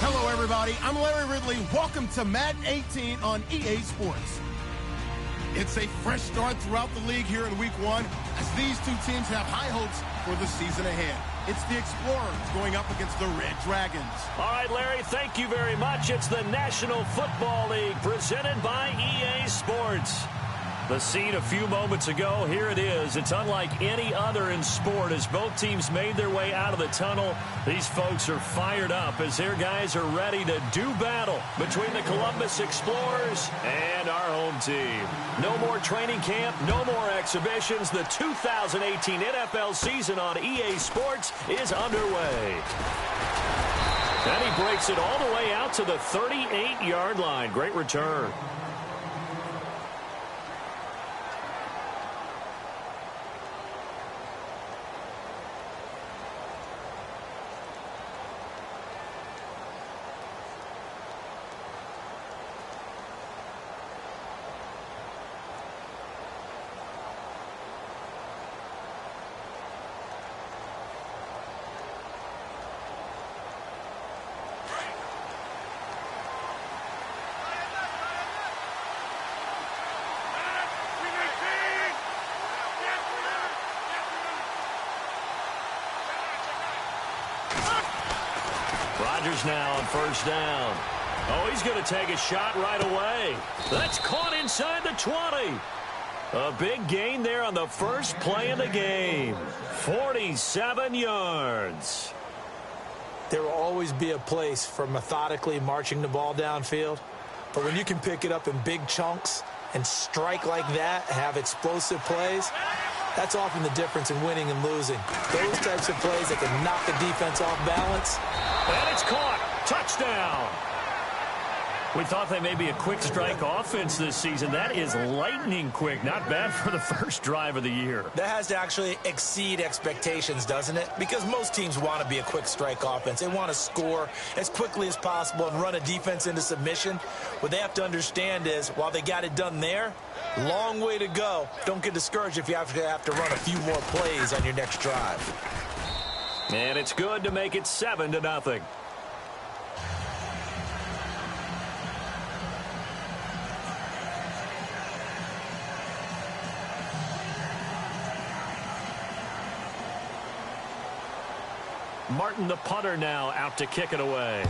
Hello, everybody. I'm Larry Ridley. Welcome to Madden 18 on EA Sports. It's a fresh start throughout the league here in Week 1 as these two teams have high hopes for the season ahead. It's the Explorers going up against the Red Dragons. All right, Larry, thank you very much. It's the National Football League presented by EA Sports. The scene a few moments ago, here it is. It's unlike any other in sport as both teams made their way out of the tunnel. These folks are fired up as their guys are ready to do battle between the Columbus Explorers and our home team. No more training camp, no more exhibitions. The 2018 NFL season on EA Sports is underway. And he breaks it all the way out to the 38-yard line. Great return. Rodgers now on first down. Oh, he's going to take a shot right away. That's caught inside the 20. A big gain there on the first play of the game. 47 yards. There will always be a place for methodically marching the ball downfield. But when you can pick it up in big chunks and strike like that, have explosive plays, that's often the difference in winning and losing. Those types of plays that can knock the defense off balance. And it's caught. Touchdown. We thought they may be a quick strike offense this season. That is lightning quick. Not bad for the first drive of the year. That has to actually exceed expectations, doesn't it? Because most teams want to be a quick strike offense. They want to score as quickly as possible and run a defense into submission. What they have to understand is, while they got it done there, long way to go. Don't get discouraged if you have to run a few more plays on your next drive. And it's good to make it 7-0. Martin, the punter, now out to kick it away.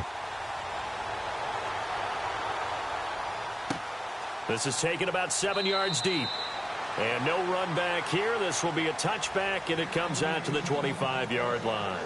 This is taken about 7 yards deep. And no run back here. This will be a touchback, and it comes out to the 25-yard line.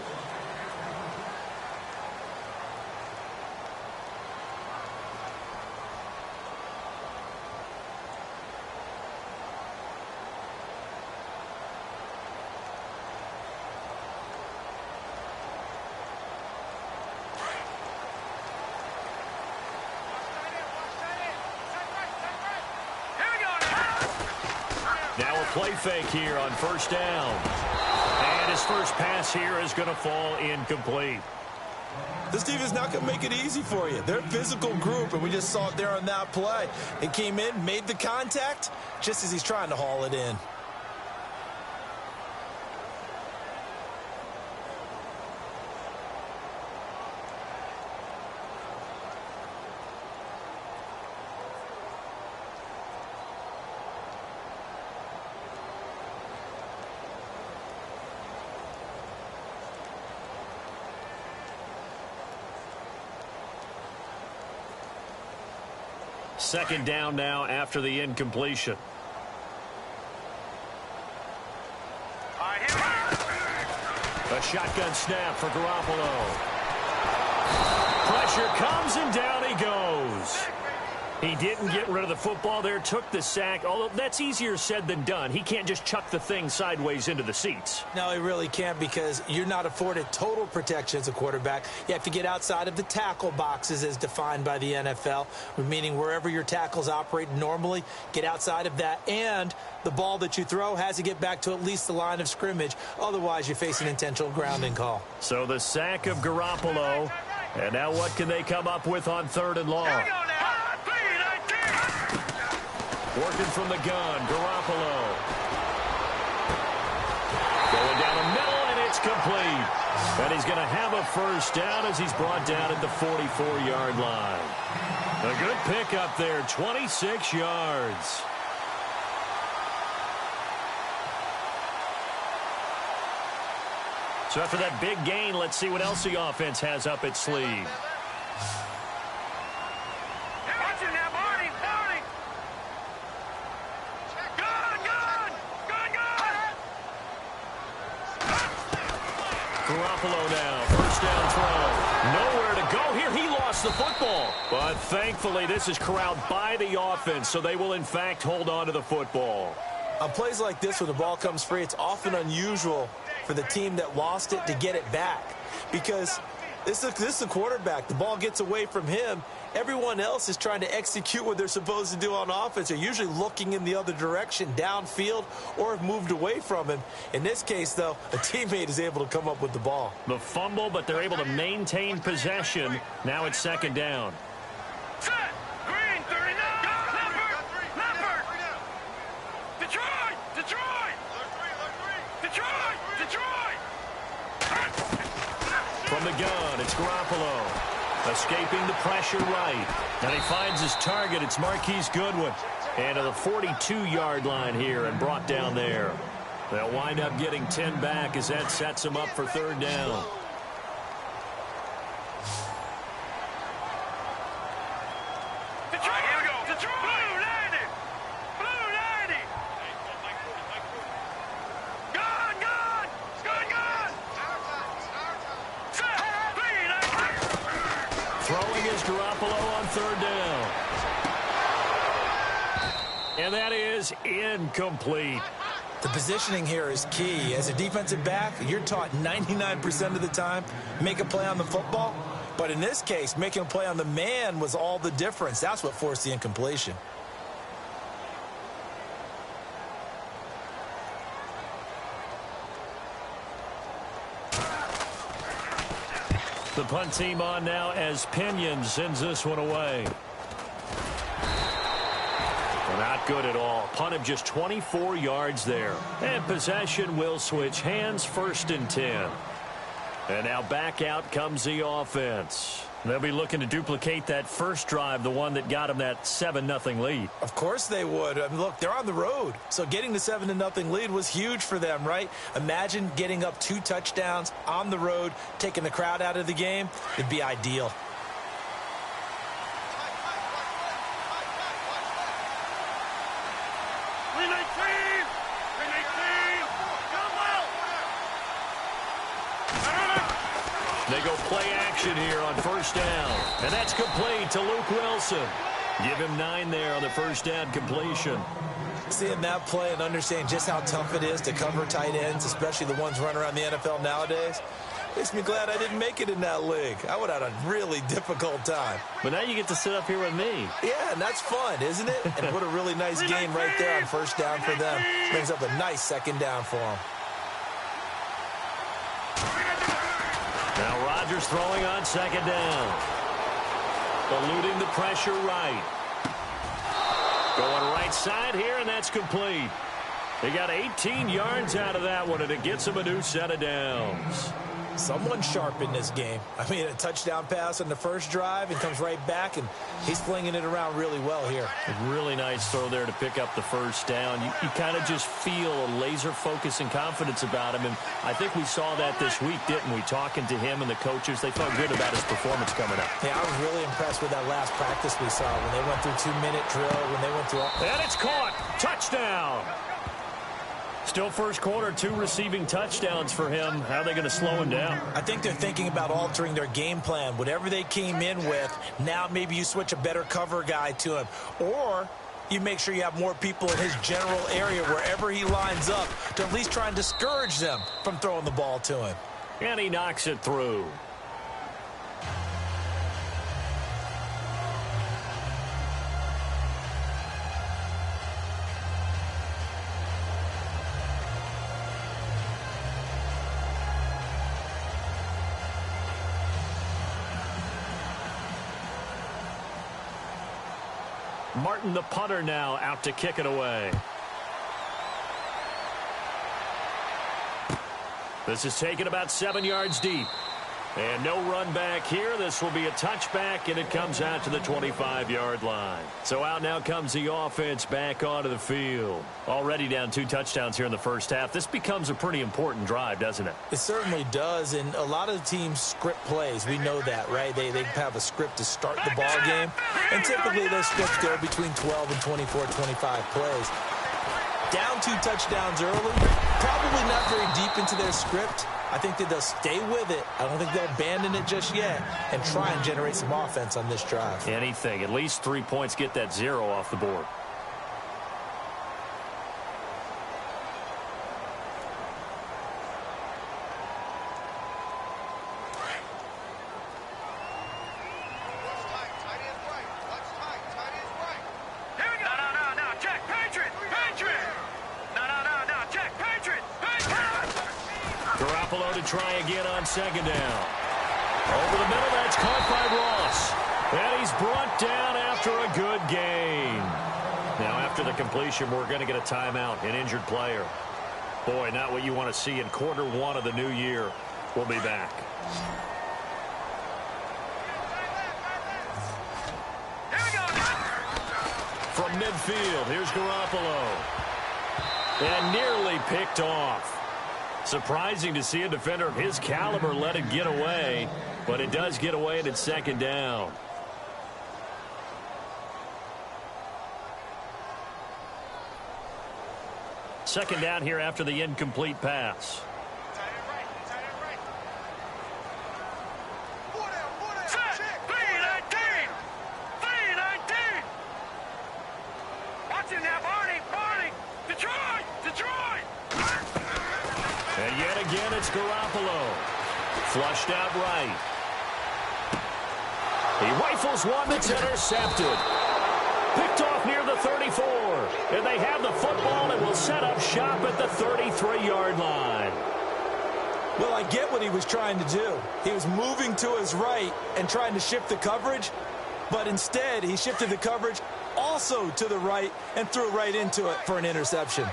Now a play fake here on first down. And his first pass here is going to fall incomplete. This team is not going to make it easy for you. They're a physical group, and we just saw it there on that play. He came in, made the contact, just as he's trying to haul it in. Second down now after the incompletion. A shotgun snap for Garoppolo. Pressure comes and down he goes. He didn't get rid of the football there, took the sack, although that's easier said than done. He can't just chuck the thing sideways into the seats. No, he really can't, because you're not afforded total protection as a quarterback. You have to get outside of the tackle boxes as defined by the NFL, meaning wherever your tackles operate normally, get outside of that, and the ball that you throw has to get back to at least the line of scrimmage. Otherwise, you face an intentional grounding call. So the sack of Garoppolo, and now what can they come up with on third and long? Working from the gun, Garoppolo. Going down the middle, and it's complete. And he's going to have a first down as he's brought down at the 44-yard line. A good pickup there, 26 yards. So after that big gain, let's see what else the offense has up its sleeve. Garoppolo now, first down throw. Nowhere to go here. He lost the football. But thankfully, this is corralled by the offense, so they will, in fact, hold on to the football. On plays like this, when the ball comes free, it's often unusual for the team that lost it to get it back. Because this is a quarterback. The ball gets away from him. Everyone else is trying to execute what they're supposed to do on offense. They're usually looking in the other direction, downfield, or have moved away from him. In this case, though, a teammate is able to come up with the ball. The fumble, but they're able to maintain possession. Now it's second down. Set! Green, 39! Leopard! Detroit! Detroit! Detroit! From the gun, it's Garoppolo. Escaping the pressure right. And he finds his target. It's Marquise Goodwin. And to the 42-yard line here and brought down there. They'll wind up getting 10 back as that sets them up for third down. Detroit! Here we go! Detroit! Blue 90! Blue 90! Gun! Set! Throwing is Garoppolo on third down. And that is incomplete. The positioning here is key. As a defensive back, you're taught 99% of the time, make a play on the football. But in this case, making a play on the man was all the difference. That's what forced the incompletion. The punt team on now as Pinion sends this one away. Well, not good at all. Punt of just 24 yards there. And possession will switch hands, first and 10. And now back out comes the offense. They'll be looking to duplicate that first drive, the one that got them that 7-0 lead. Of course they would. I mean, look, they're on the road. So getting the 7-0 lead was huge for them, right? Imagine getting up 2 touchdowns on the road, taking the crowd out of the game. It'd be ideal. They go play action here on first down. And that's complete to Luke Wilson. Give him 9 there on the first down completion. Seeing that play and understanding just how tough it is to cover tight ends, especially the ones running around the NFL nowadays, makes me glad I didn't make it in that league. I would have had a really difficult time. But now you get to sit up here with me. Yeah, and that's fun, isn't it? And what a really nice game right there on first down for them. Brings up a nice second down for them. Now Rodgers throwing on second down. Eluding the pressure right. Going right side here, and that's complete. They got 18 yards out of that one, and it gets them a new set of downs. Someone sharp in this game. I mean, a touchdown pass on the first drive and comes right back, and he's flinging it around really well here. A really nice throw there to pick up the first down. You kind of just feel a laser focus and confidence about him, and I think we saw that this week, didn't we? Talking to him and the coaches, they felt good about his performance coming up. Yeah, I was really impressed with that last practice we saw when they went through 2-minute drill, when they went through... And it's caught. Touchdown. Still first quarter, 2 receiving touchdowns for him. How are they going to slow him down? I think they're thinking about altering their game plan. Whatever they came in with, now maybe you switch a better cover guy to him. Or you make sure you have more people in his general area wherever he lines up to at least try and discourage them from throwing the ball to him. And he knocks it through. Martin, the punter, now out to kick it away. This is taken about 7 yards deep. And no run back here. This will be a touchback, and it comes out to the 25-yard line. So out now comes the offense back onto the field. Already down 2 touchdowns here in the first half. This becomes a pretty important drive, doesn't it? It certainly does, and a lot of teams script plays. We know that, right? They have a script to start the ball game, and typically those scripts go between 12 and 24, 25 plays. Down 2 touchdowns early, probably not very deep into their script. I think that they'll stay with it. I don't think they'll abandon it just yet and try and generate some offense on this drive. Anything. At least 3 points, get that 0 off the board. Try again on second down. Over the middle, that's caught by Ross. And he's brought down after a good gain. Now, after the completion, we're going to get a timeout, an injured player. Boy, not what you want to see in quarter 1 of the new year. We'll be back. From midfield, here's Garoppolo. And nearly picked off. Surprising to see a defender of his caliber let it get away, but it does get away and it's second down. Second down here after the incomplete pass. And yet again, it's Garoppolo. Flushed out right. He rifles one that's intercepted. Picked off near the 34. And they have the football and will set up shop at the 33-yard line. Well, I get what he was trying to do. He was moving to his right and trying to shift the coverage. But instead, he shifted the coverage also to the right and threw right into it for an interception.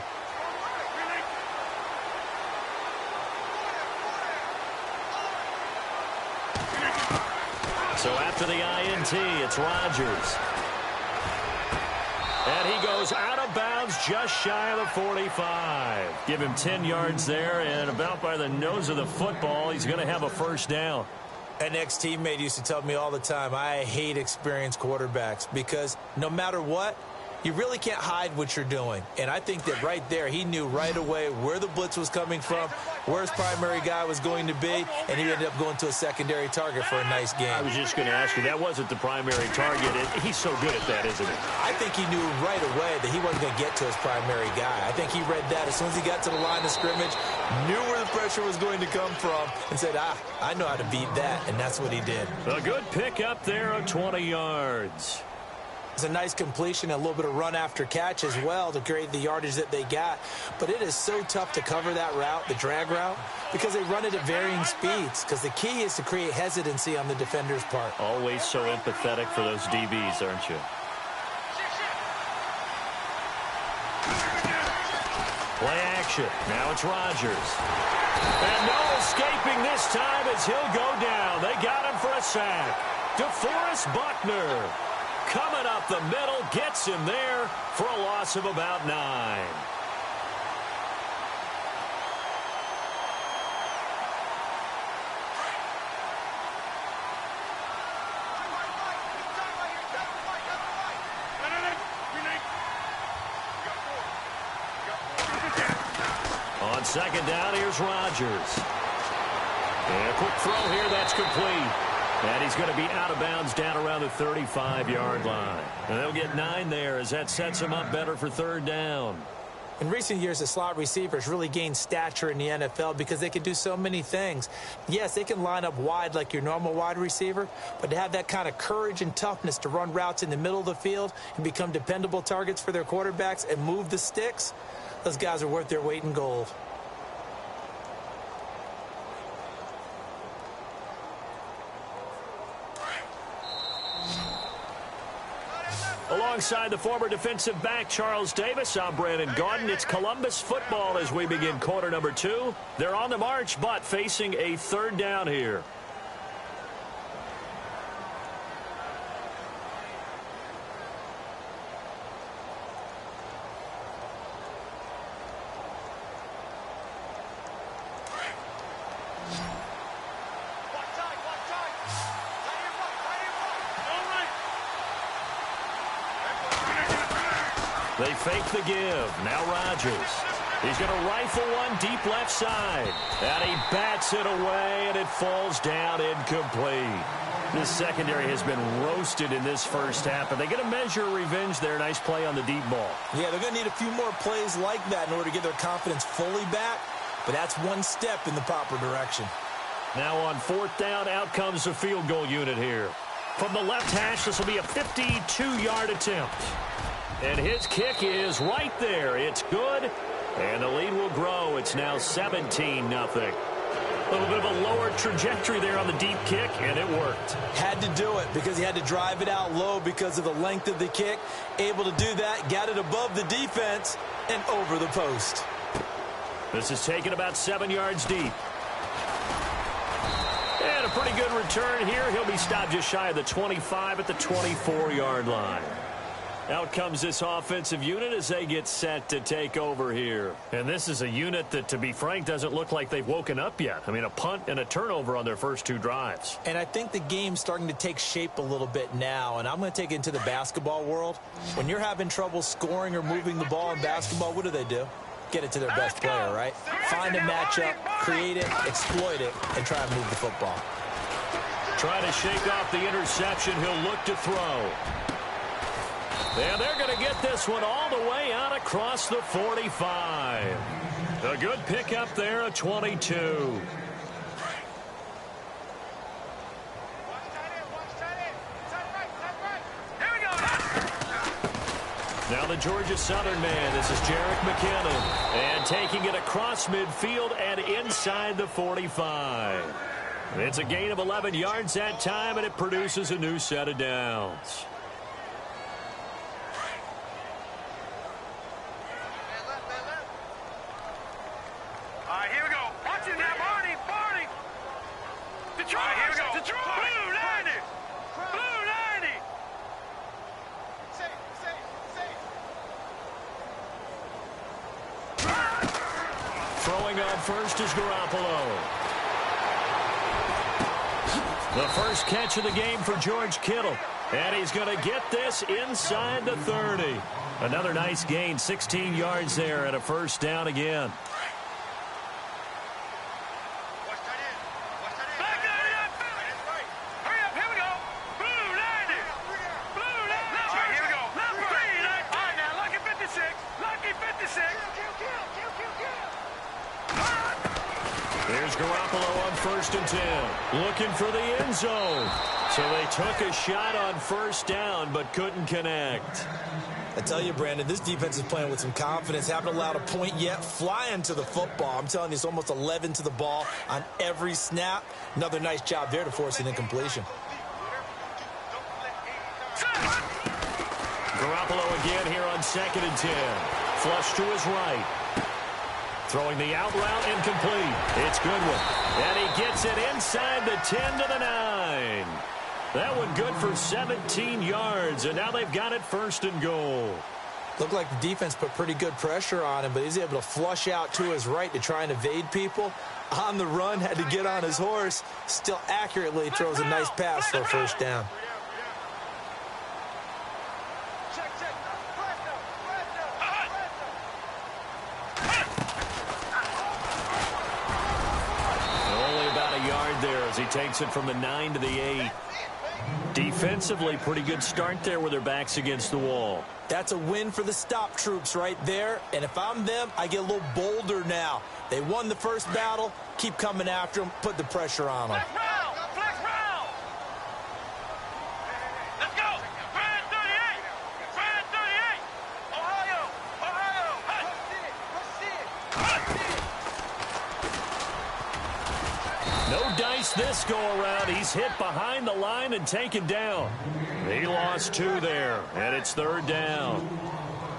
So after the INT, it's Rodgers. And he goes out of bounds just shy of the 45. Give him 10 yards there, and about by the nose of the football, he's going to have a first down. An ex-teammate used to tell me all the time, I hate experienced quarterbacks because no matter what, you really can't hide what you're doing. And I think that right there, he knew right away where the blitz was coming from, where his primary guy was going to be, and he ended up going to a secondary target for a nice game. I was just going to ask you, that wasn't the primary target. He's so good at that, isn't he? I think he knew right away that he wasn't going to get to his primary guy. I think he read that as soon as he got to the line of scrimmage, knew where the pressure was going to come from, and said, I know how to beat that, and that's what he did. A good pick up there of 20 yards. It's a nice completion and a little bit of run after catch as well to create the yardage that they got. But it is so tough to cover that route, the drag route, because they run it at varying speeds. Because the key is to create hesitancy on the defender's part. Always so empathetic for those DBs, aren't you? Play action. Now it's Rodgers. And no escaping this time as he'll go down. They got him for a sack. DeForest Buckner coming up the middle, gets him there for a loss of about 9. On second down, here's Rodgers. And a quick throw here, that's complete. And he's going to be out of bounds down around the 35-yard line. And they'll get 9 there as that sets him up better for third down. In recent years, the slot receivers really gained stature in the NFL because they can do so many things. Yes, they can line up wide like your normal wide receiver, but to have that kind of courage and toughness to run routes in the middle of the field and become dependable targets for their quarterbacks and move the sticks, those guys are worth their weight in gold. Alongside the former defensive back Charles Davis, I'm Brandon Gaudin. It's Columbus football as we begin quarter number 2. They're on the march, but facing a third down here. They fake the give. Now Rodgers. He's going to rifle one deep left side. And he bats it away, and it falls down incomplete. This secondary has been roasted in this first half, and they get a measure of revenge there. Nice play on the deep ball. Yeah, they're going to need a few more plays like that in order to get their confidence fully back, but that's one step in the proper direction. Now on fourth down, out comes the field goal unit here. From the left hash, this will be a 52-yard attempt. And his kick is right there. It's good, and the lead will grow. It's now 17-0. A little bit of a lower trajectory there on the deep kick, and it worked. Had to do it because he had to drive it out low because of the length of the kick. Able to do that, got it above the defense and over the post. This is taken about 7 yards deep. And a pretty good return here. He'll be stopped just shy of the 25 at the 24-yard line. Out comes this offensive unit as they get set to take over here. And this is a unit that, to be frank, doesn't look like they've woken up yet. I mean, a punt and a turnover on their first 2 drives. And I think the game's starting to take shape a little bit now, and I'm going to take it into the basketball world. When you're having trouble scoring or moving the ball in basketball, what do? Get it to their best player, right? Find a matchup, create it, exploit it, and try and move the football. Trying to shake off the interception. He'll look to throw. And they're going to get this one all the way out across the 45. A good pickup there, a 22. Now the Georgia Southern man, this is Jerick McKinnon. And taking it across midfield and inside the 45. It's a gain of 11 yards that time, and it produces a new set of downs. Throwing on first is Garoppolo. The first catch of the game for George Kittle. And he's going to get this inside the 30. Another nice gain, 16 yards there and a first down again. There's Garoppolo on 1st and 10. Looking for the end zone. So they took a shot on first down, but couldn't connect. I tell you, Brandon, this defense is playing with some confidence. Haven't allowed a point yet. Flying to the football. I'm telling you, it's almost 11 to the ball on every snap. Another nice job there to force an incompletion. Garoppolo again here on 2nd and 10. Flush to his right. Throwing the out route, incomplete. It's Goodwin. And he gets it inside the 10 to the 9. That one good for 17 yards, and now they've got it 1st and goal. Looked like the defense put pretty good pressure on him, but he's able to flush out to his right to try and evade people. On the run, had to get on his horse. Still accurately throws a nice pass for a first down. He takes it from the 9 to the 8. Defensively, pretty good start there with their backs against the wall. That's a win for the stop troops right there. And if I'm them, I get a little bolder now. They won the first battle. Keep coming after them. Put the pressure on them. Let's go. Brand 38. Brand 38. Ohio. No dice this go-around. He's hit behind the line and taken down. He lost 2 there, and it's 3rd down.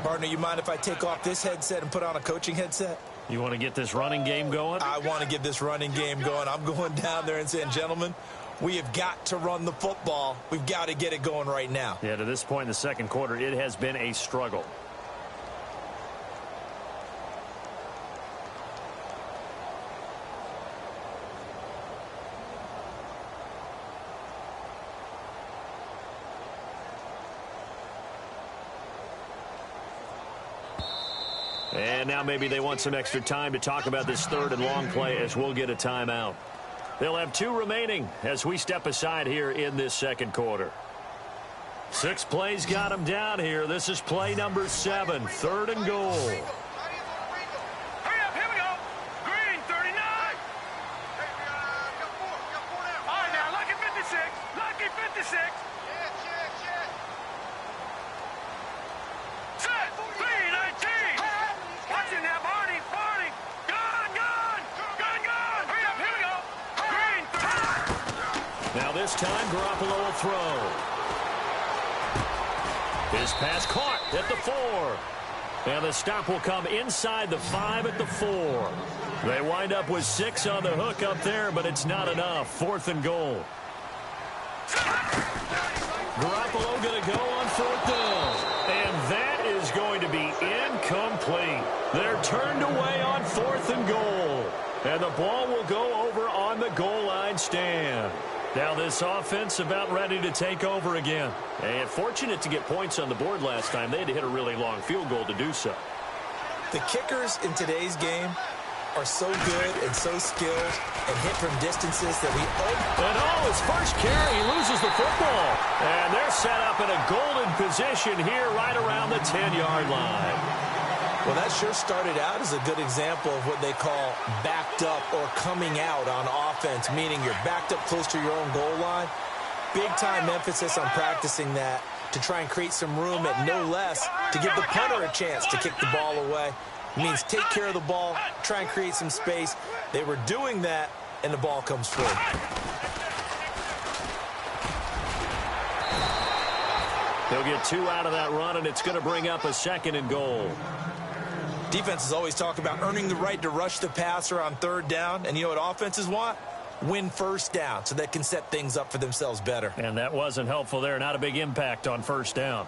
Partner, you mind if I take off this headset and put on a coaching headset? You want to get this running game going? I want to get this running game going. I'm going down there and saying, gentlemen, we have got to run the football. We've got to get it going right now. Yeah, to this point in the second quarter, it has been a struggle. And now maybe they want some extra time to talk about this 3rd and long play as we'll get a timeout. They'll have 2 remaining as we step aside here in this second quarter. 6 plays got them down here. This is play number 7, 3rd and goal. Hurry up, here we go. Green, 39. All right, now, lucky 56. Lucky 56. Set, 319. Watch it now, Barney. Gun. Hurry up, here we go. Green, Now this time, Garoppolo will throw. His pass caught at the 4. And the stop will come inside the 5 at the 4. They wind up with 6 on the hook up there, but it's not enough. 4th and goal. Garoppolo going to go on 4th down. And that is going to be incomplete. They're turned away on 4th and goal. And the ball will go over on the goal line stand. Now this offense about ready to take over again. And fortunate to get points on the board last time. They had to hit a really long field goal to do so. The kickers in today's game are so good and so skilled and hit from distances that we And his first carry, he loses the football. And they're set up in a golden position here right around the 10-yard line. Well, that sure started out as a good example of what they call backed up or coming out on offense, meaning you're backed up close to your own goal line. Big-time emphasis on practicing that to try and create some room at no less to give the punter a chance to kick the ball away. It means take care of the ball, try and create some space. They were doing that, and the ball comes free. He'll get 2 out of that run, and it's going to bring up a 2nd and goal. Defenses always talk about earning the right to rush the passer on 3rd down, and you know what offenses want? Win 1st down so they can set things up for themselves better. And that wasn't helpful there. Not a big impact on 1st down.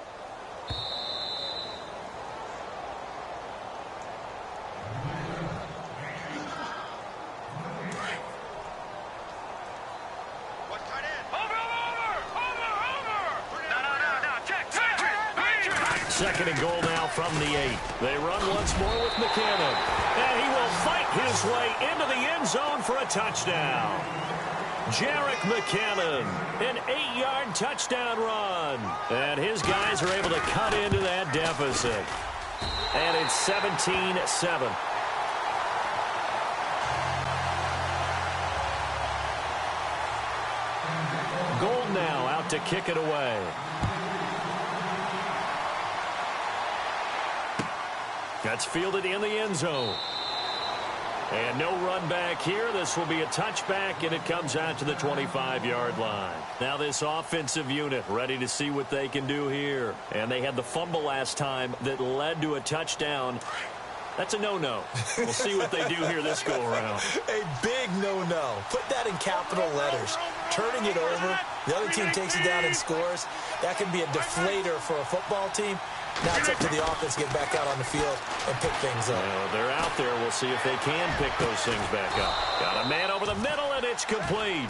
Second and goal now from the 8. They run once more with McKinnon. And he will fight his way into the end zone for a touchdown. Jerick McKinnon, an 8-yard touchdown run. And his guys are able to cut into that deficit. And it's 17-7. Gold now out to kick it away. That's fielded in the end zone. And no run back here. This will be a touchback, and it comes out to the 25-yard line. Now this offensive unit ready to see what they can do here. And they had the fumble last time that led to a touchdown. That's a no-no. We'll see what they do here this go-around. A big no-no. Put that in capital letters. Turning it over, the other team takes it down and scores. That can be a deflator for a football team. Now it's up to the offense to get back out on the field and pick things up. Well, they're out there. We'll see if they can pick those things back up. Got a man over the middle, and it's complete.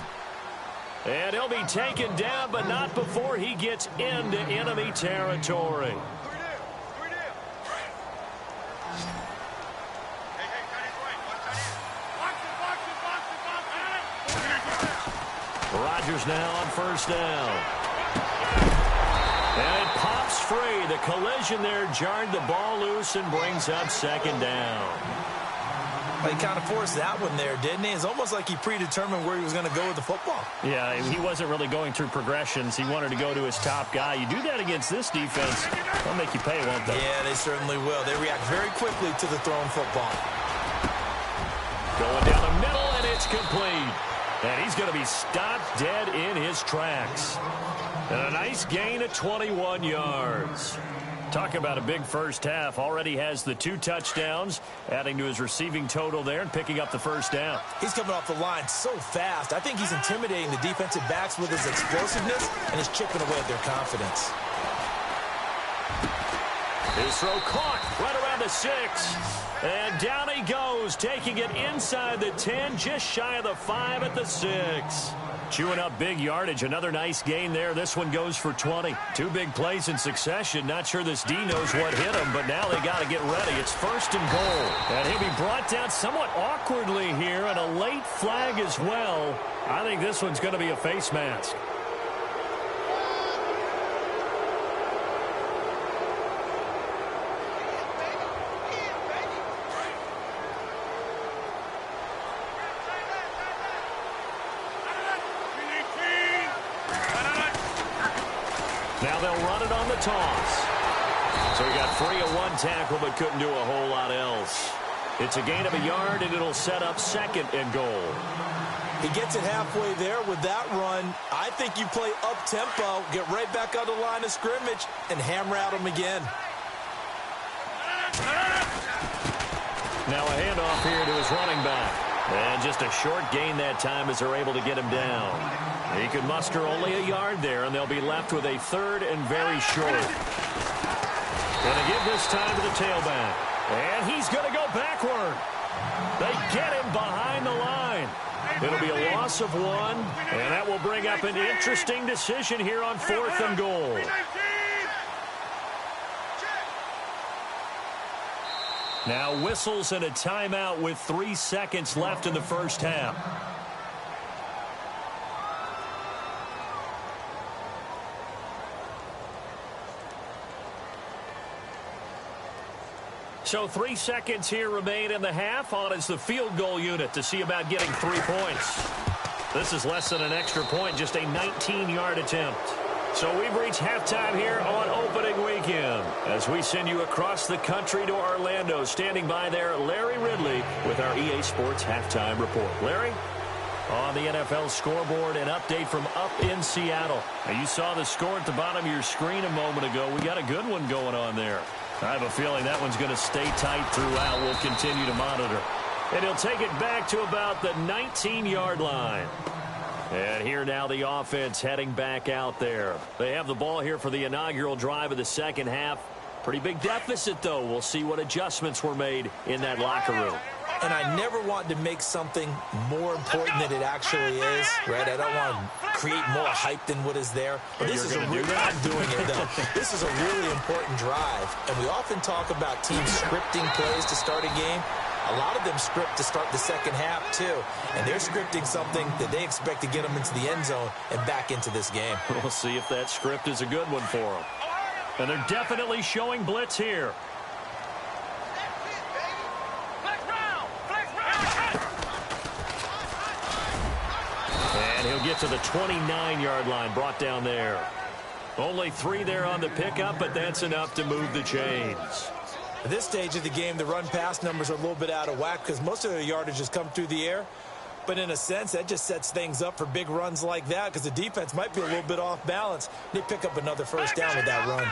And he'll be taken down, but not before he gets into enemy territory. Rodgers now on 1st down. And it pops free. The collision there jarred the ball loose and brings up 2nd down. Well, he kind of forced that one there, didn't he? It's almost like he predetermined where he was going to go with the football. Yeah, he wasn't really going through progressions. He wanted to go to his top guy. You do that against this defense, they'll make you pay, won't they? Yeah, they certainly will. They react very quickly to the thrown football. Going down the middle, and it's complete. And he's going to be stopped dead in his tracks. And a nice gain of 21 yards. Talk about a big first half. Already has the 2 touchdowns, adding to his receiving total there and picking up the first down. He's coming off the line so fast. I think he's intimidating the defensive backs with his explosiveness and he's chipping away at their confidence. His throw caught right around the 6. And down he goes, taking it inside the 10, just shy of the 5 at the 6. Chewing up big yardage. Another nice gain there. This one goes for 20. 2 big plays in succession. Not sure this D knows what hit him, but now they got to get ready. It's 1st and goal. And he'll be brought down somewhat awkwardly here, and a late flag as well. I think this one's going to be a face mask. Now they'll run it on the toss. So he got free of 1 tackle but couldn't do a whole lot else. It's a gain of a yard, and it'll set up 2nd and goal. He gets it halfway there with that run. I think you play up-tempo, get right back on the line of scrimmage, and hammer at him again. Now a handoff here to his running back. And just a short gain that time as they're able to get him down. He could muster only a yard there, and they'll be left with a 3rd and very short. Going to give this time to the tailback. And he's going to go backward. They get him behind the line. It'll be a loss of 1, and that will bring up an interesting decision here on 4th and goal. Now whistles and a timeout with 3 seconds left in the first half. So 3 seconds here remain in the half. On is the field goal unit to see about getting 3 points. This is less than an extra point, just a 19-yard attempt. So we've reached halftime here on opening weekend as we send you across the country to Orlando. Standing by there, Larry Ridley with our EA Sports Halftime Report. Larry? On the NFL scoreboard, an update from up in Seattle. Now, you saw the score at the bottom of your screen a moment ago. We got a good one going on there. I have a feeling that one's going to stay tight throughout. We'll continue to monitor. And he'll take it back to about the 19-yard line. And here now the offense heading back out there. They have the ball here for the inaugural drive of the second half. Pretty big deficit, though. We'll see what adjustments were made in that locker room. And I never want to make something more important than it actually is, right? I don't want to create more hype than what is there. But this is I'm doing it, though. This is a really important drive. And we often talk about teams scripting plays to start a game. A lot of them script to start the second half, too. And they're scripting something that they expect to get them into the end zone and back into this game. We'll see if that script is a good one for them. And they're definitely showing blitz here. And he'll get to the 29-yard line, brought down there. Only 3 there on the pickup, but that's enough to move the chains. At this stage of the game, the run-pass numbers are a little bit out of whack because most of their yardage has come through the air. But in a sense, that just sets things up for big runs like that because the defense might be a little bit off balance. They pick up another first down with that run.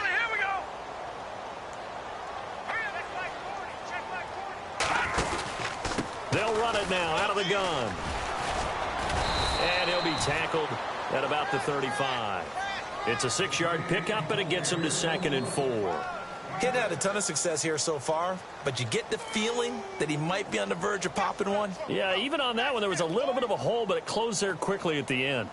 They'll run it now out of the gun. And he'll be tackled at about the 35. It's a 6-yard pickup, and it gets him to 2nd and 4. He'd had a ton of success here so far, but you get the feeling that he might be on the verge of popping one. Yeah, even on that one, there was a little bit of a hole, but it closed there quickly at the end.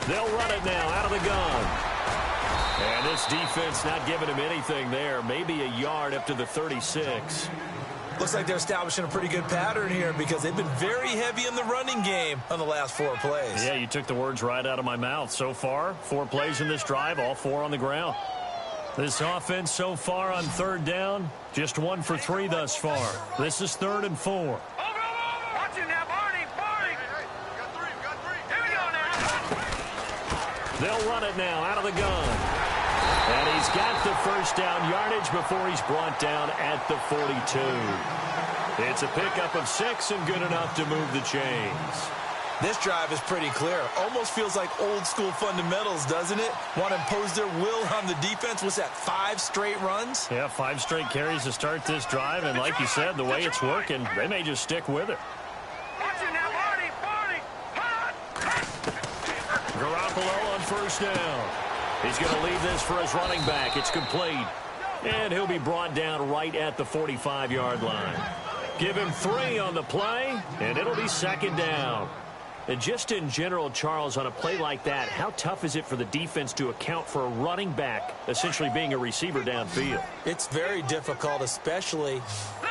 They'll run it now out of the gun. And this defense not giving him anything there. Maybe a yard up to the 36. Looks like they're establishing a pretty good pattern here because they've been very heavy in the running game on the last 4 plays. Yeah, you took the words right out of my mouth. So far, 4 plays in this drive, all 4 on the ground. This offense so far on 3rd down, just 1 for 3 thus far. This is 3rd and 4. They'll run it now out of the gun. And he's got the first down yardage before he's brought down at the 42. It's a pickup of 6 and good enough to move the chains. This drive is pretty clear. Almost feels like old school fundamentals, doesn't it? Want to impose their will on the defense. What's that, 5 straight runs? Yeah, 5 straight carries to start this drive. And like you said, the way it's working, they may just stick with it. Garoppolo on first down. He's going to leave this for his running back. It's complete. And he'll be brought down right at the 45-yard line. Give him 3 on the play, and it'll be second down. And just in general, Charles, on a play like that, how tough is it for the defense to account for a running back essentially being a receiver downfield? It's very difficult, especially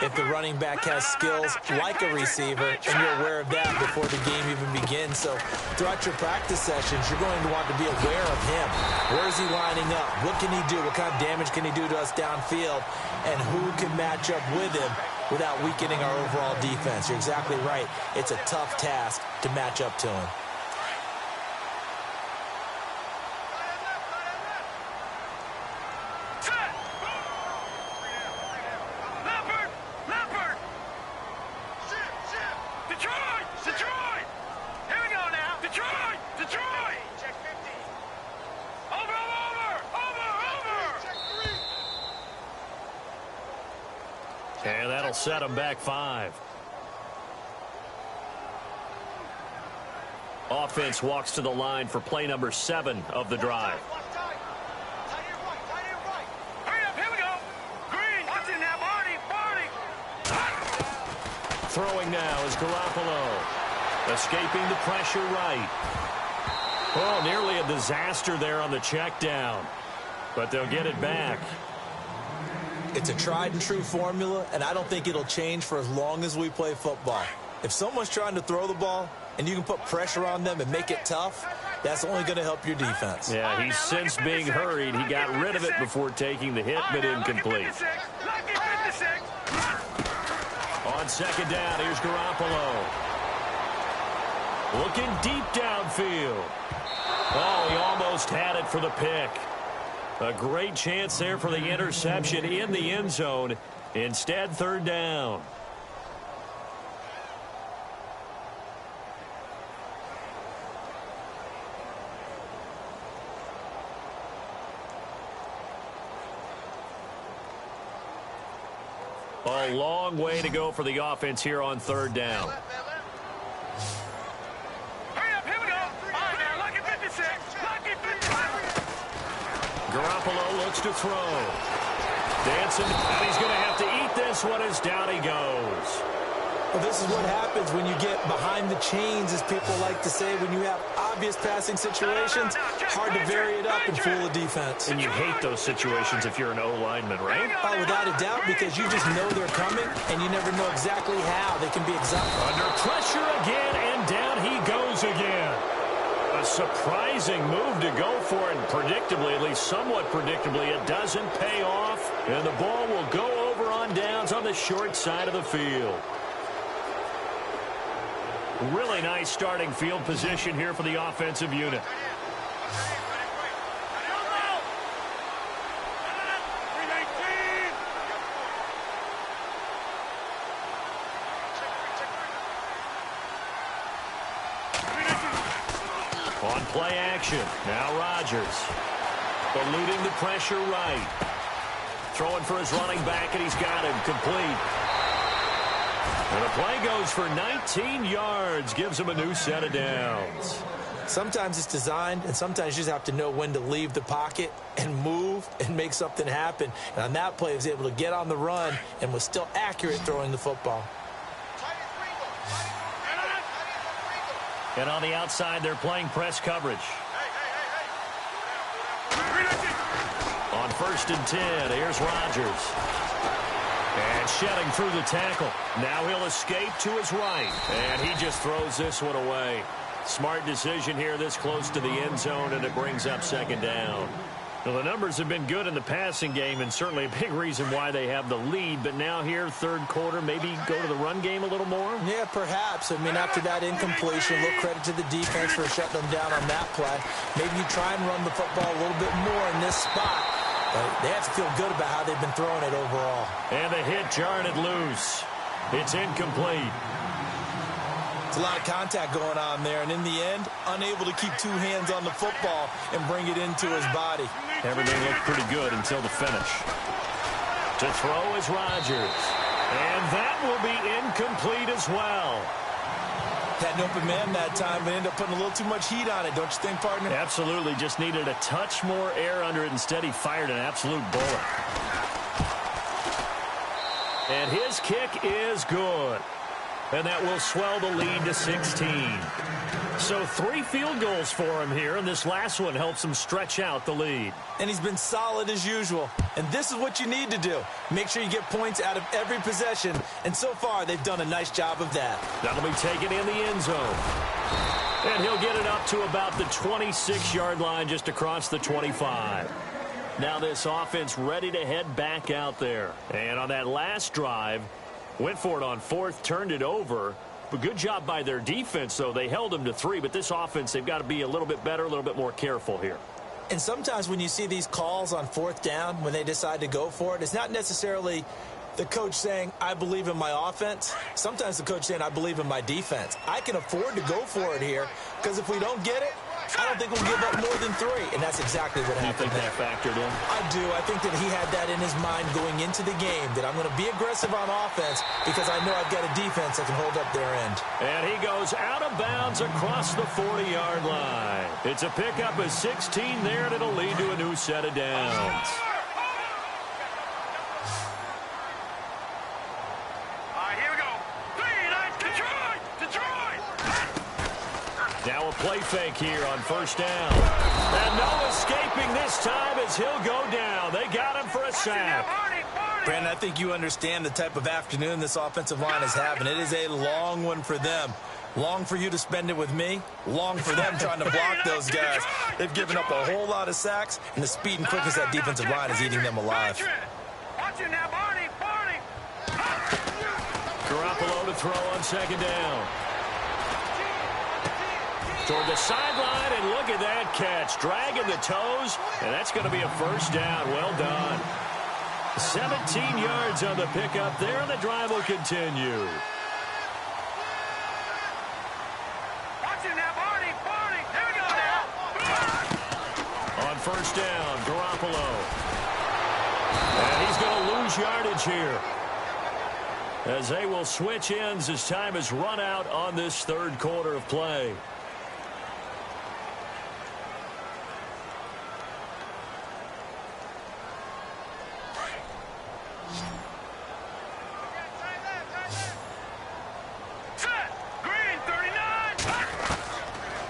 if the running back has skills like a receiver, and you're aware of that before the game even begins. So throughout your practice sessions, you're going to want to be aware of him. Where is he lining up? What can he do? What kind of damage can he do to us downfield? And who can match up with him without weakening our overall defense? You're exactly right. It's a tough task to match up to him. And that'll set him back 5. Offense walks to the line for play number 7 of the drive. Throwing now is Garoppolo. Escaping the pressure right. Oh, nearly a disaster there on the check down. But they'll get it back. It's a tried-and-true formula, and I don't think it'll change for as long as we play football. If someone's trying to throw the ball and you can put pressure on them and make it tough, that's only going to help your defense. Yeah, he's since being hurried. He got rid of it before taking the hit, but incomplete. On second down, here's Garoppolo. Looking deep downfield. Oh, he almost had it for the pick. A great chance there for the interception in the end zone. Instead, third down. A long way to go for the offense here on third down. Garoppolo looks to throw. Dancing, and he's going to have to eat this one as down he goes. Well, this is what happens when you get behind the chains, as people like to say. When you have obvious passing situations, hard to vary it up and fool the defense. And you hate those situations if you're an O-lineman, right? Oh, without a doubt, because you just know they're coming, and you never know exactly how. They can be exactly under pressure again, and down he goes again. A surprising move to go for it, and predictably, at least somewhat predictably, it doesn't pay off, and the ball will go over on downs on the short side of the field. Really nice starting field position here for the offensive unit. On play action, now Rodgers. Eluding the pressure right. Throwing for his running back, and he's got him complete. And the play goes for 19 yards, gives him a new set of downs. Sometimes it's designed, and sometimes you just have to know when to leave the pocket and move and make something happen. And on that play, he was able to get on the run and was still accurate throwing the football. And on the outside, they're playing press coverage. On 1st and 10, here's Rodgers. And shedding through the tackle. Now he'll escape to his right. And he just throws this one away. Smart decision here this close to the end zone, and it brings up second down. Well, the numbers have been good in the passing game, and certainly a big reason why they have the lead. But now here, third quarter, maybe go to the run game a little more? Yeah, perhaps. I mean, after that incompletion, a little credit to the defense for shutting them down on that play. Maybe you try and run the football a little bit more in this spot. But they have to feel good about how they've been throwing it overall. And the hit jarred it loose. It's incomplete. It's a lot of contact going on there, and in the end, unable to keep two hands on the football and bring it into his body. Everything looked pretty good until the finish. To throw is Rodgers. And that will be incomplete as well. Had an open man that time, but ended up putting a little too much heat on it, don't you think, partner? Absolutely. Just needed a touch more air under it. Instead, he fired an absolute bullet. And his kick is good. And that will swell the lead to 16. So 3 field goals for him here, and this last one helps him stretch out the lead. And he's been solid as usual. And this is what you need to do. Make sure you get points out of every possession. And so far, they've done a nice job of that. That'll be taken in the end zone. And he'll get it up to about the 26-yard line, just across the 25. Now this offense ready to head back out there. And on that last drive, went for it on 4th, turned it over. But good job by their defense, though. They held them to 3, but this offense, they've got to be a little bit better, a little bit more careful here. And sometimes when you see these calls on 4th down, when they decide to go for it, it's not necessarily the coach saying, I believe in my offense. Sometimes the coach saying, I believe in my defense. I can afford to go for it here, because if we don't get it, I don't think we'll give up more than 3. And that's exactly what happened there. You think that factored in? I do. I think that he had that in his mind going into the game, that I'm going to be aggressive on offense because I know I've got a defense that can hold up their end. And he goes out of bounds across the 40-yard line. It's a pickup of 16 there, and it'll lead to a new set of downs. Now a play fake here on 1st down. And no escaping this time as he'll go down. They got him for a sack. Brandon, I think you understand the type of afternoon this offensive line is having. It is a long one for them. Long for you to spend it with me. Long for them trying to block those guys. They've given up a whole lot of sacks, and the speed and quickness of that defensive line is eating them alive. Garoppolo to throw on 2nd down. Toward the sideline, and look at that catch. Dragging the toes, and that's going to be a 1st down. Well done. 17 yards on the pickup there, and the drive will continue. On 1st down, Garoppolo. And he's going to lose yardage here, as they will switch ends as time is run out on this 3rd quarter of play.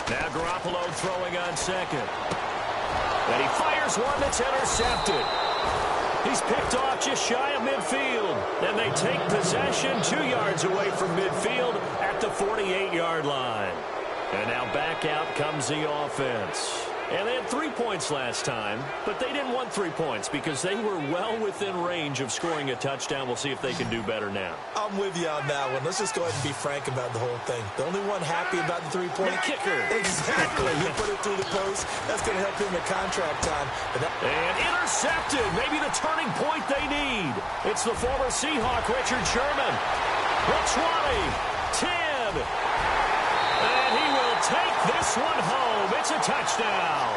Now Garoppolo throwing on 2nd. And he fires one that's intercepted. He's picked off just shy of midfield. And they take possession 2 yards away from midfield at the 48-yard line. And now back out comes the offense. And they had 3 points last time, but they didn't want 3 points because they were well within range of scoring a touchdown. We'll see if they can do better now. I'm with you on that one. Let's just go ahead and be frank about the whole thing. The only one happy about the 3-point kicker. Exactly. He put it through the post. That's going to help him at contract time. And intercepted. Maybe the turning point they need. It's the former Seahawk, Richard Sherman. The 20, 10. And he will take this one home. It's a touchdown.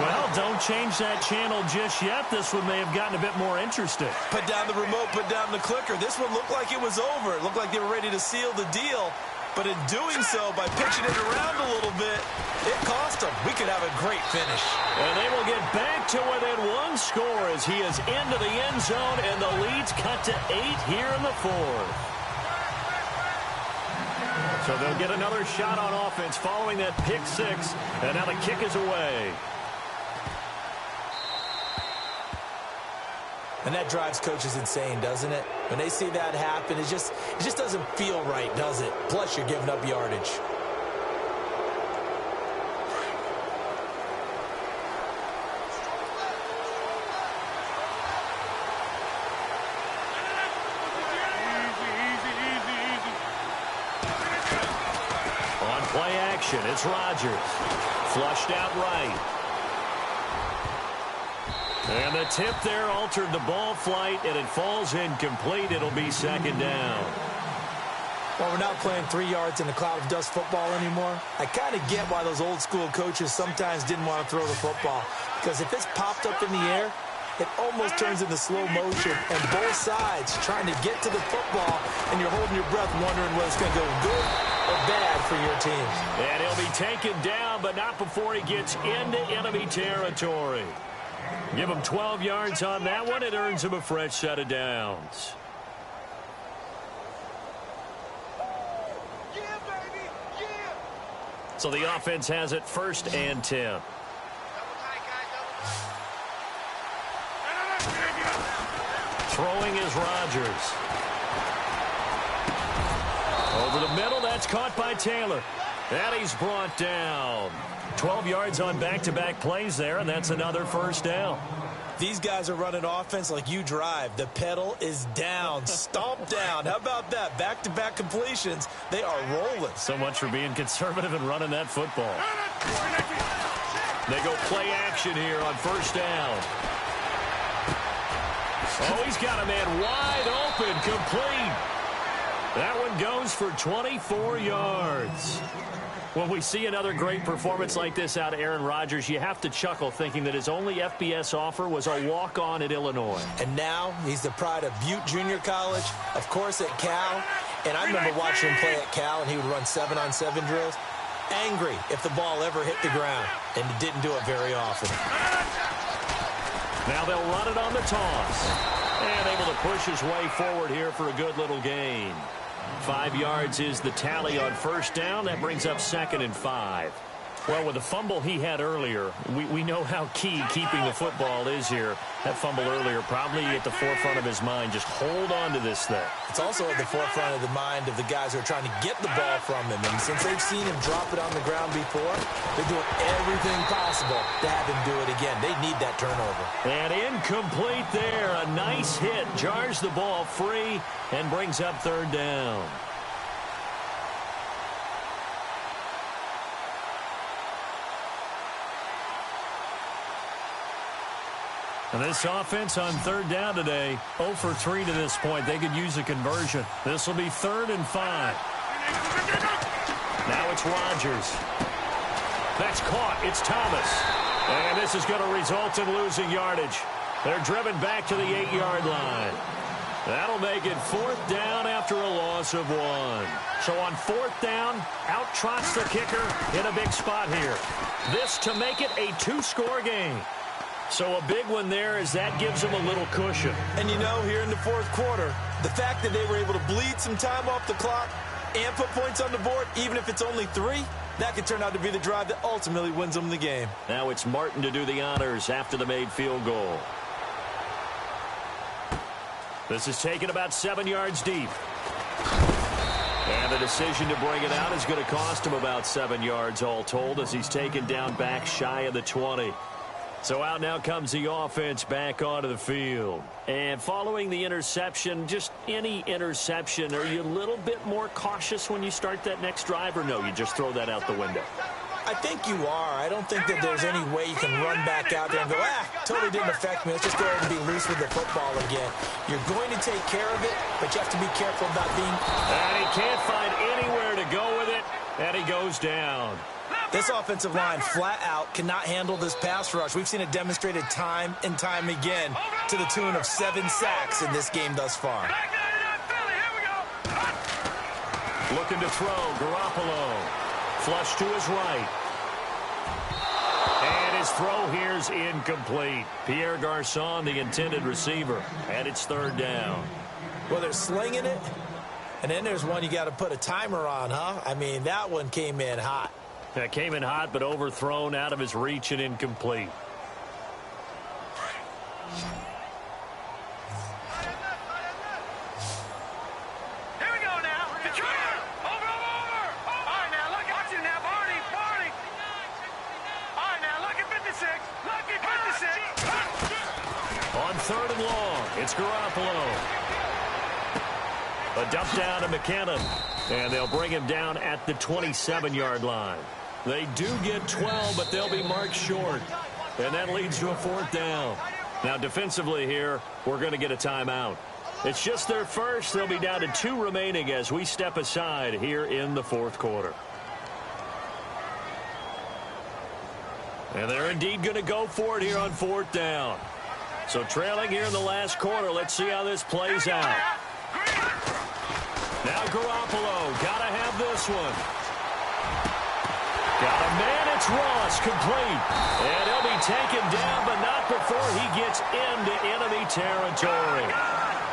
Well, don't change that channel just yet. This one may have gotten a bit more interesting. Put down the remote, put down the clicker. This one looked like it was over. It looked like they were ready to seal the deal. But in doing so, by pitching it around a little bit, it cost them. We could have a great finish. And they will get back to within 1 score as he is into the end zone, and the lead's cut to 8 here in the 4th. So they'll get another shot on offense following that pick 6, and now the kick is away. And that drives coaches insane, doesn't it? When they see that happen, it just doesn't feel right, does it? Plus, you're giving up yardage. play action. It's Rodgers. Flushed out right. And the tip there altered the ball flight, and it falls incomplete. It'll be second down. Well, we're not playing 3 yards in a cloud of dust football anymore. I kind of get why those old school coaches sometimes didn't want to throw the football. Because if it's popped up in the air, it almost turns into slow motion. And both sides trying to get to the football, and you're holding your breath wondering whether it's going to go good or bad for your team. And he'll be taken down, but not before he gets into enemy territory. Give him 12 yards on that one. It earns him a fresh set of downs. So the offense has it 1st and 10. Throwing is Rodgers. Over the middle, that's caught by Taylor. And he's brought down. 12 yards on back-to-back plays there, and that's another first down. These guys are running offense like you drive. The pedal is down, stomped down. How about that? Back-to-back completions. They are rolling. So much for being conservative and running that football. They go play action here on first down. Oh, he's got a man wide open, complete. That one goes for 24 yards. When we see another great performance like this out of Aaron Rodgers, you have to chuckle thinking that his only FBS offer was a walk-on at Illinois. And now he's the pride of Butte Junior College, of course at Cal. And I remember watching him play at Cal, and he would run 7-on-7 drills. Angry if the ball ever hit the ground, and he didn't do it very often. Now they'll run it on the toss. And able to push his way forward here for a good little gain. 5 yards is the tally on first down. That brings up 2nd and 5. Well, with the fumble he had earlier, we know how key keeping the football is here. That fumble earlier probably at the forefront of his mind. Just hold on to this thing. It's also at the forefront of the mind of the guys who are trying to get the ball from him. And since they've seen him drop it on the ground before, they're doing everything possible to have him do it again. They need that turnover. And incomplete there. A nice hit. Jars the ball free and brings up 3rd down. And this offense on 3rd down today, 0 for 3 to this point. They could use a conversion. This will be 3rd and 5. Now it's Rodgers. That's caught. It's Thomas. And this is going to result in losing yardage. They're driven back to the 8-yard line. That'll make it 4th down after a loss of 1. So on 4th down, out trots the kicker in a big spot here. This to make it a 2-score game. So a big one there as that gives them a little cushion. And you know, here in the 4th quarter, the fact that they were able to bleed some time off the clock and put points on the board, even if it's only 3, that could turn out to be the drive that ultimately wins them the game. Now it's Martin to do the honors after the made field goal. This is taken about 7 yards deep. And the decision to bring it out is going to cost him about 7 yards all told as he's taken down back shy of the 20. So out now comes the offense back onto the field. And following the interception, just any interception, are you a little bit more cautious when you start that next drive, or no, you just throw that out the window? I think you are. I don't think that there's any way you can run back out there and go, totally didn't affect me. Let's just go ahead and be loose with the football again. You're going to take care of it, but you have to be careful about being... And he can't find anywhere to go with it, and he goes down. This offensive line flat out cannot handle this pass rush. We've seen it demonstrated time and time again to the tune of 7 sacks in this game thus far. Looking to throw, Garoppolo. Flush to his right. And his throw here's incomplete. Pierre Garçon, the intended receiver. And it's 3rd down. Well, they're slinging it. And then there's one you got to put a timer on, huh? I mean, that one came in hot. That came in hot, but overthrown out of his reach and incomplete. Here we go now. Detroit. Over. All right, now, look at you now. Barney. All right, now, look at 56. Look at 56. On 3rd and long, it's Garoppolo. A dump down to McKinnon. And they'll bring him down at the 27-yard line. They do get 12, but they'll be marked short. And that leads to a 4th down. Now, defensively here, we're going to get a timeout. It's just their first. They'll be down to 2 remaining as we step aside here in the 4th quarter. And they're indeed going to go for it here on 4th down. So trailing here in the last quarter. Let's see how this plays out. Now Garoppolo, got to have this one. Got a man, it's Ross, complete. And he'll be taken down, but not before he gets into enemy territory.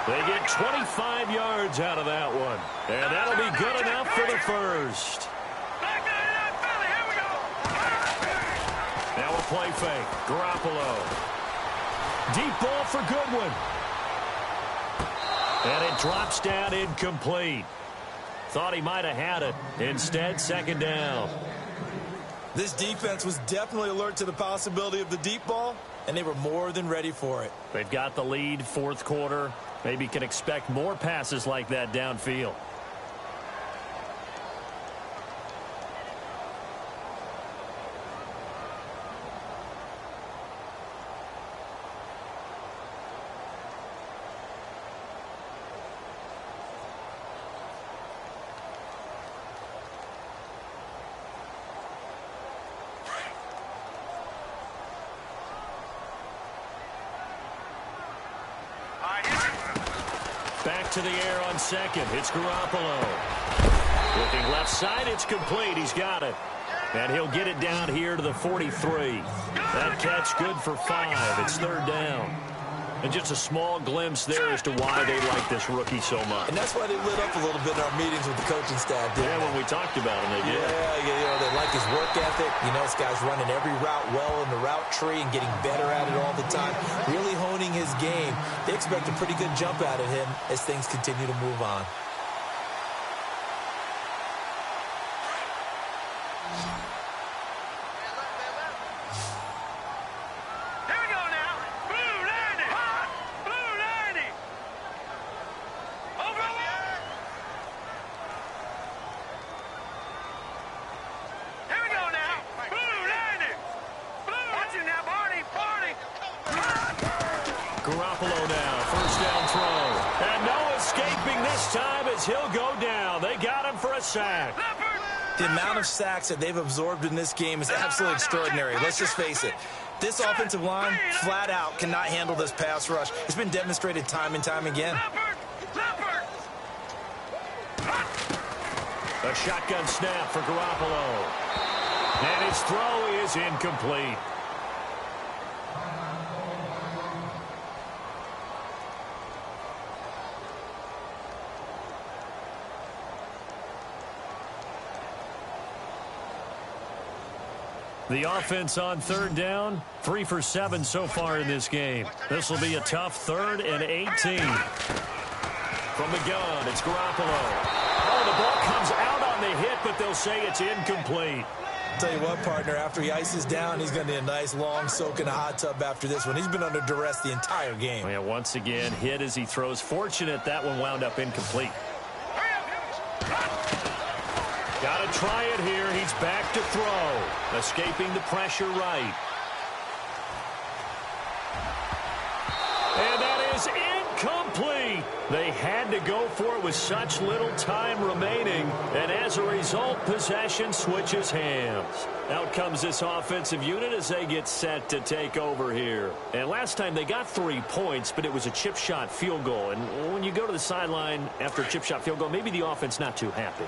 They get 25 yards out of that one. And that'll be good enough for the first. Now a play fake. Garoppolo. Deep ball for Goodwin. And it drops down incomplete. Thought he might have had it. Instead, 2nd down. This defense was definitely alert to the possibility of the deep ball, and they were more than ready for it. They've got the lead, 4th quarter. Maybe can expect more passes like that downfield. Back to the air on 2nd. It's Garoppolo. Looking left side. It's complete. He's got it. And he'll get it down here to the 43. That catch good for 5. It's 3rd down. And just a small glimpse there as to why they like this rookie so much. And that's why they lit up a little bit in our meetings with the coaching staff. Yeah, when we talked about him, they did. Yeah, they like his work ethic. You know, this guy's running every route well in the route tree and getting better at it all the time. Really honing his game. They expect a pretty good jump out of him as things continue to move on. Garoppolo now, 1st down throw. And no escaping this time as he'll go down. They got him for a sack. The amount of sacks that they've absorbed in this game is absolutely extraordinary. Let's just face it. This offensive line, flat out, cannot handle this pass rush. It's been demonstrated time and time again. A shotgun snap for Garoppolo. And his throw is incomplete. The offense on 3rd down, 3 for 7 so far in this game. This will be a tough 3rd and 18. From the gun, it's Garoppolo. Oh, the ball comes out on the hit, but they'll say it's incomplete. Tell you what, partner, after he ices down, he's going to need a nice long soak in a hot tub after this one. He's been under duress the entire game. Yeah, once again, hit as he throws. Fortunate that one wound up incomplete. Got to try it here. He's back to throw. Escaping the pressure right. And that is incomplete. They had to go for it with such little time remaining. And as a result, possession switches hands. Out comes this offensive unit as they get set to take over here. And last time they got 3 points, but it was a chip shot field goal. And when you go to the sideline after a chip shot field goal, maybe the offense not too happy.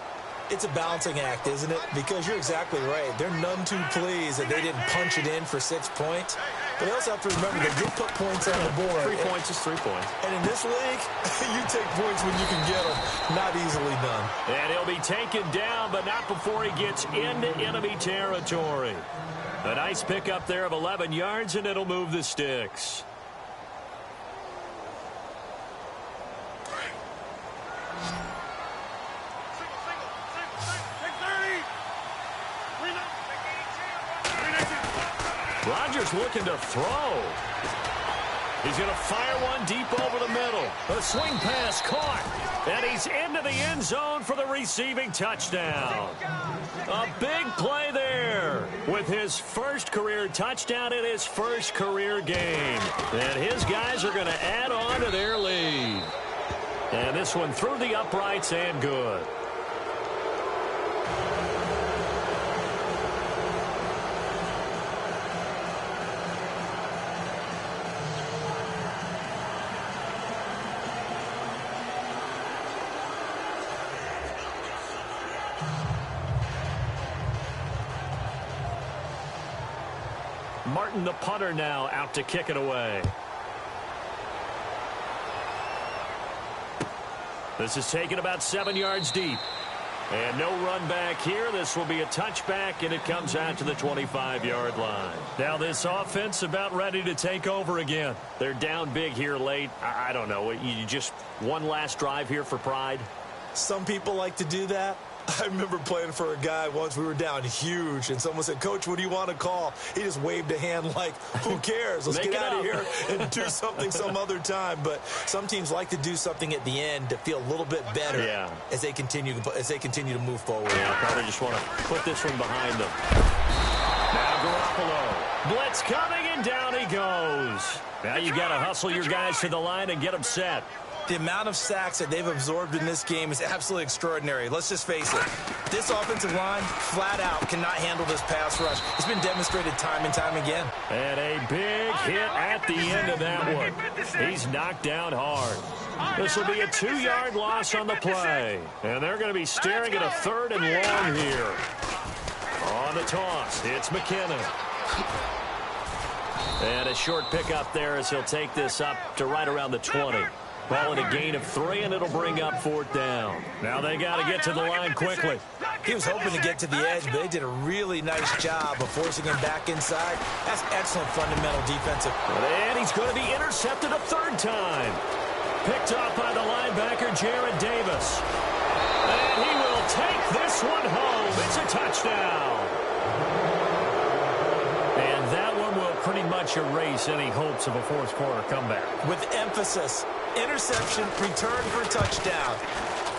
It's a balancing act, isn't it? Because you're exactly right. They're none too pleased that they didn't punch it in for 6 points. But they also have to remember they did put points on the board. 3 points is 3 points. And in this league, you take points when you can get them. Not easily done. And he'll be taken down, but not before he gets into enemy territory. A nice pickup there of 11 yards, and it'll move the sticks. Rodgers looking to throw. He's going to fire one deep over the middle. A swing pass caught. And he's into the end zone for the receiving touchdown. A big play there with his first career touchdown in his first career game. And his guys are going to add on to their lead. And this one through the uprights and good. Martin, the punter, now out to kick it away. This is taken about 7 yards deep. And no run back here. This will be a touchback, and it comes out to the 25-yard line. Now this offense about ready to take over again. They're down big here late. I don't know. You just one last drive here for pride? Some people like to do that. I remember playing for a guy once. We were down huge, and someone said, "Coach, what do you want to call?" He just waved a hand like, who cares? Let's get out of here and do something some other time. But some teams like to do something at the end to feel a little bit better as they continue to move forward. Yeah, probably just want to put this one behind them. Now Garoppolo. Blitz coming, and down he goes. Now you got to hustle your guys to the line and get them set. The amount of sacks that they've absorbed in this game is absolutely extraordinary. Let's just face it. This offensive line, flat out, cannot handle this pass rush. It's been demonstrated time and time again. And a big hit at the end of that one. He's knocked down hard. This will be a 2-yard loss on the play. And they're going to be staring at a 3rd and long here. On the toss, it's McKinnon. And a short pickup there as he'll take this up to right around the 20. Ball at a gain of 3, and it'll bring up 4th down. Now they got to get to the line quickly. He was hoping to get to the edge, but they did a really nice job of forcing him back inside. That's excellent fundamental defensive. And he's going to be intercepted a 3rd time. Picked off by the linebacker, Jared Davis. And he will take this one home. It's a touchdown. And that one will pretty much erase any hopes of a 4th quarter comeback. With emphasis. Interception, return for touchdown.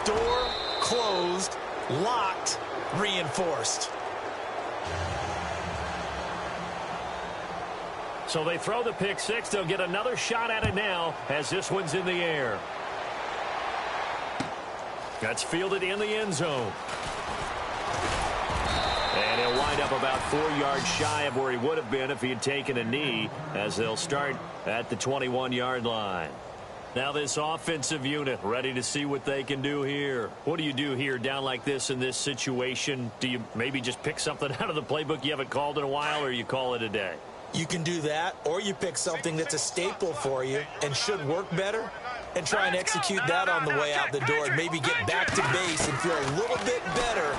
Door closed, locked, reinforced. So they throw the pick 6. They'll get another shot at it now as this one's in the air. That's fielded in the end zone. And he'll wind up about 4 yards shy of where he would have been if he had taken a knee, as they'll start at the 21-yard line. Now this offensive unit ready to see what they can do here. What do you do here down like this in this situation? Do you maybe just pick something out of the playbook you haven't called in a while, or you call it a day? You can do that, or you pick something that's a staple for you and should work better and try and execute that on the way out the door and maybe get back to base and feel a little bit better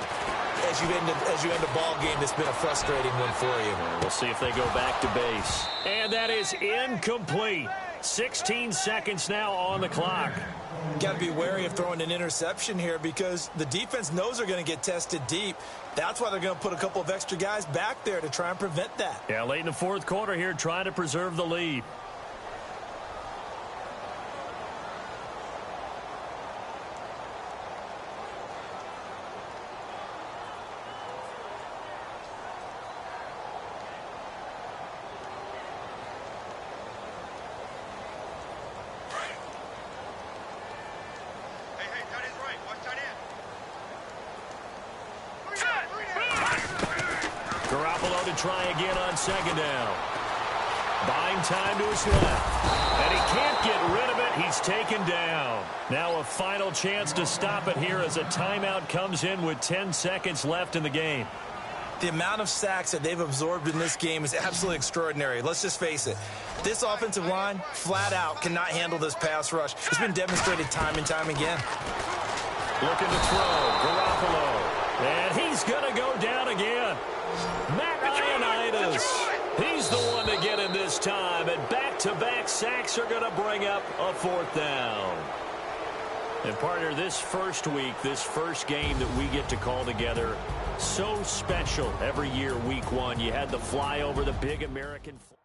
as you end a ball game that's been a frustrating one for you. We'll see if they go back to base. And that is incomplete. 16 seconds now on the clock. Got to be wary of throwing an interception here because the defense knows they're going to get tested deep. That's why they're going to put a couple of extra guys back there to try and prevent that. Yeah, late in the 4th quarter here, trying to preserve the lead. Garoppolo to try again on 2nd down. Buying time to his left. And he can't get rid of it. He's taken down. Now a final chance to stop it here as a timeout comes in with 10 seconds left in the game. The amount of sacks that they've absorbed in this game is absolutely extraordinary. Let's just face it. This offensive line, flat out, cannot handle this pass rush. It's been demonstrated time and time again. Looking to throw. Garoppolo. And he's going to go down again. Matt Ioannidis. He's the one to get him this time. And back-to-back sacks are going to bring up a 4th down. And partner, this first week, this first game that we get to call together, so special every year, week 1. You had the flyover, the big American flag.